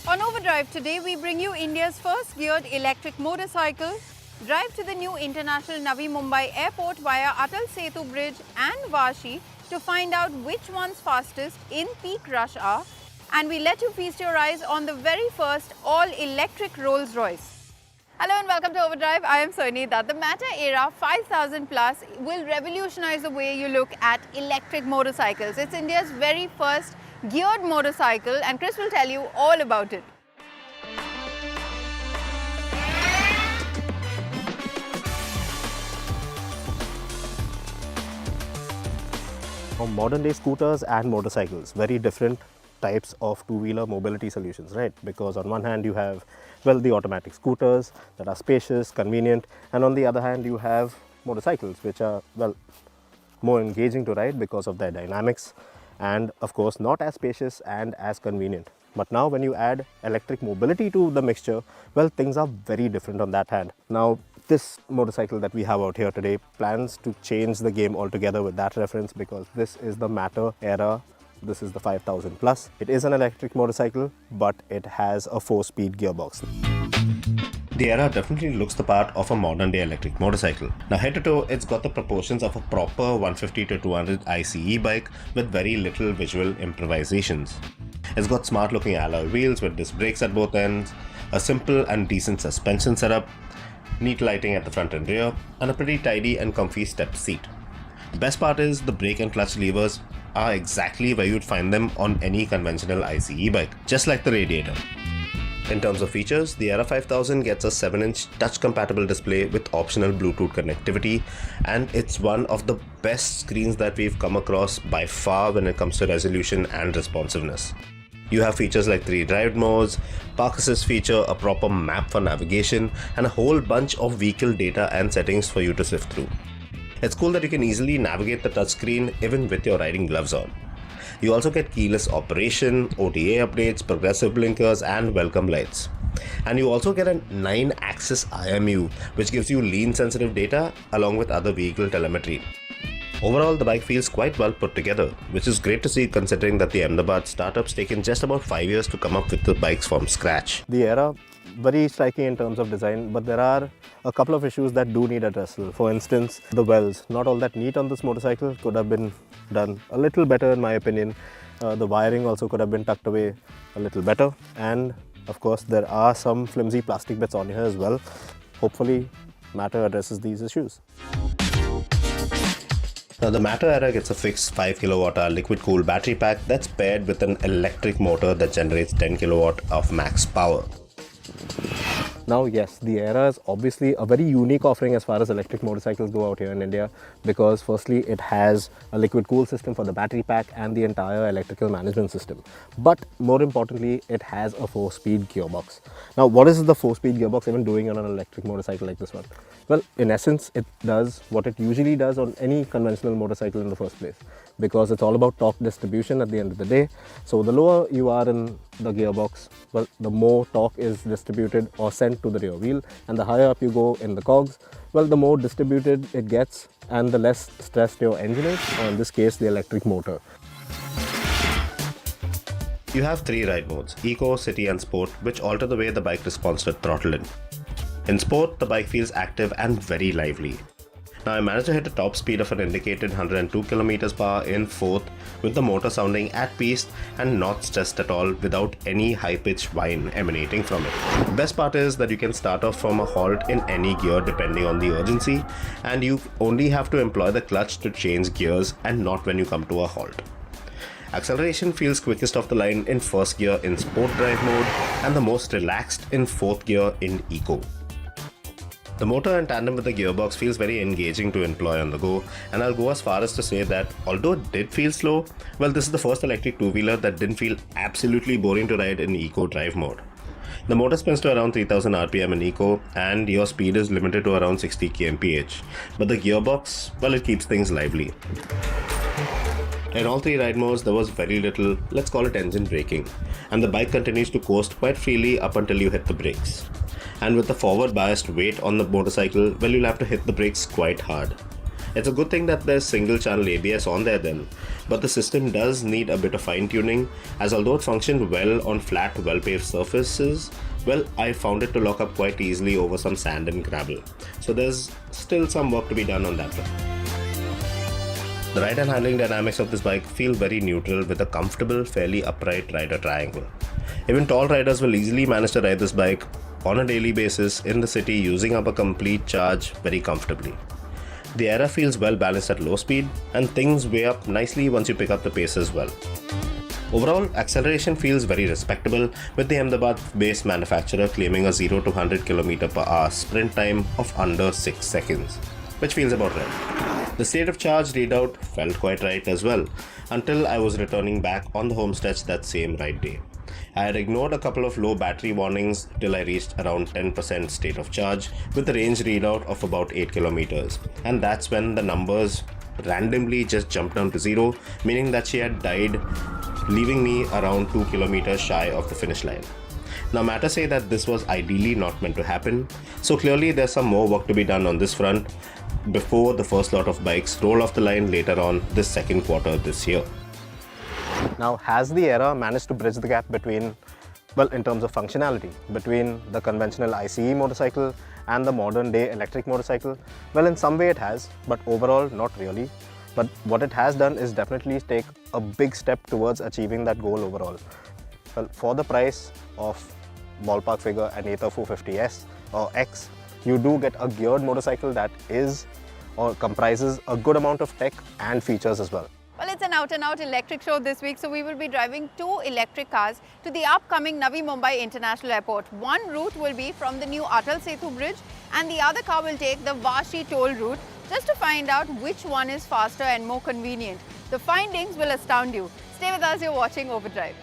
On Overdrive today, we bring you India's first geared electric motorcycle, drive to the new International Navi Mumbai Airport via Atal Setu Bridge and Vashi to find out which one's fastest in peak rush hour, and we let you feast your eyes on the very first all-electric Rolls-Royce. Hello and welcome to Overdrive. I am Soinita. The Matter Aera 5000 Plus will revolutionize the way you look at electric motorcycles. It's India's very first geared motorcycle, and Chris will tell you all about it. Modern day scooters and motorcycles, very different types of two-wheeler mobility solutions, right? Because on one hand you have, well, the automatic scooters that are spacious, convenient, and on the other hand you have motorcycles which are, well, more engaging to ride because of their dynamics and of course not as spacious and as convenient. But now when you add electric mobility to the mixture, well, things are very different on that hand. Now this motorcycle that we have out here today plans to change the game altogether with that reference, because this is the Matter Aera. This is the 5000 Plus. It is an electric motorcycle, but it has a 4-speed gearbox. The Aera definitely looks the part of a modern day electric motorcycle. Now head to toe, it's got the proportions of a proper 150 to 200 ICE bike with very little visual improvisations. It's got smart looking alloy wheels with disc brakes at both ends, a simple and decent suspension setup, neat lighting at the front and rear, and a pretty tidy and comfy step seat. The best part is the brake and clutch levers are exactly where you'd find them on any conventional ICE bike, just like the radiator. In terms of features, the Aera 5000 gets a 7-inch touch-compatible display with optional Bluetooth connectivity, and it's one of the best screens that we've come across by far when it comes to resolution and responsiveness. You have features like 3 drive modes, park assist feature, a proper map for navigation, and a whole bunch of vehicle data and settings for you to sift through. It's cool that you can easily navigate the touchscreen even with your riding gloves on. You also get keyless operation, OTA updates, progressive blinkers, and welcome lights. And you also get a 9-axis IMU, which gives you lean sensitive data along with other vehicle telemetry. Overall, the bike feels quite well put together, which is great to see considering that the Ahmedabad startup's taken just about 5 years to come up with the bikes from scratch. The Aera, very striking in terms of design, but there are a couple of issues that do need addressal. For instance, the wells, not all that neat on this motorcycle, could have been done a little better in my opinion. The wiring also could have been tucked away a little better, and of course there are some flimsy plastic bits on here as well. Hopefully Matter addresses these issues. Now the Matter Aera gets a fixed 5 kWh liquid cooled battery pack that's paired with an electric motor that generates 10 kW of max power. Now yes, the Aera is obviously a very unique offering as far as electric motorcycles go out here in India, because firstly it has a liquid cool system for the battery pack and the entire electrical management system. But more importantly, it has a 4-speed gearbox. Now what is the 4-speed gearbox even doing on an electric motorcycle like this one? Well, in essence, it does what it usually does on any conventional motorcycle in the first place, because it's all about torque distribution at the end of the day. So the lower you are in the gearbox, well, the more torque is distributed or sent to the rear wheel, and the higher up you go in the cogs, well, the more distributed it gets and the less stressed your engine is, or in this case the electric motor. You have 3 ride modes, Eco, City and Sport, which alter the way the bike responds to throttle in. In Sport, the bike feels active and very lively. Now I managed to hit a top speed of an indicated 102 km/h in 4th, with the motor sounding at peace and not stressed at all without any high-pitched whine emanating from it. The best part is that you can start off from a halt in any gear depending on the urgency, and you only have to employ the clutch to change gears and not when you come to a halt. Acceleration feels quickest off the line in 1st gear in Sport drive mode and the most relaxed in 4th gear in Eco. The motor in tandem with the gearbox feels very engaging to employ on the go, and I'll go as far as to say that although it did feel slow, well, this is the first electric two-wheeler that didn't feel absolutely boring to ride in Eco drive mode. The motor spins to around 3000 RPM in Eco, and your speed is limited to around 60 kmph, but the gearbox, well, it keeps things lively. In all 3 ride modes, there was very little, let's call it engine braking, and the bike continues to coast quite freely up until you hit the brakes. And with the forward biased weight on the motorcycle, well, you'll have to hit the brakes quite hard. It's a good thing that there's single channel ABS on there then, but the system does need a bit of fine tuning, as although it functioned well on flat, well paved surfaces, well, I found it to lock up quite easily over some sand and gravel. So there's still some work to be done on that one. The ride and handling dynamics of this bike feel very neutral with a comfortable, fairly upright rider triangle. Even tall riders will easily manage to ride this bike on a daily basis in the city using up a complete charge very comfortably. The Aera feels well balanced at low speed, and things weigh up nicely once you pick up the pace as well. Overall, acceleration feels very respectable, with the Ahmedabad-based manufacturer claiming a 0 to 100 km/h sprint time of under 6 seconds, which feels about right. The state of charge readout felt quite right as well, until I was returning back on the home stretch that same ride day. I had ignored a couple of low battery warnings till I reached around 10% state of charge with a range readout of about 8 kilometers, and that's when the numbers randomly just jumped down to 0, meaning that she had died, leaving me around 2 kilometers shy of the finish line. Now, Matter say that this was ideally not meant to happen, so clearly there's some more work to be done on this front before the first lot of bikes roll off the line later on this second quarter this year. Now, has the Aera managed to bridge the gap between, well, in terms of functionality, between the conventional ICE motorcycle and the modern day electric motorcycle? Well, in some way it has, but overall not really. But what it has done is definitely take a big step towards achieving that goal overall. Well, for the price of ballpark figure an Ather 450S or X, you do get a geared motorcycle that is or comprises a good amount of tech and features as well. Well, it's an out-and-out electric show this week, so we will be driving 2 electric cars to the upcoming Navi Mumbai International Airport. One route will be from the new Atal Setu Bridge, and the other car will take the Vashi toll route, just to find out which one is faster and more convenient. The findings will astound you. Stay with us, you're watching Overdrive.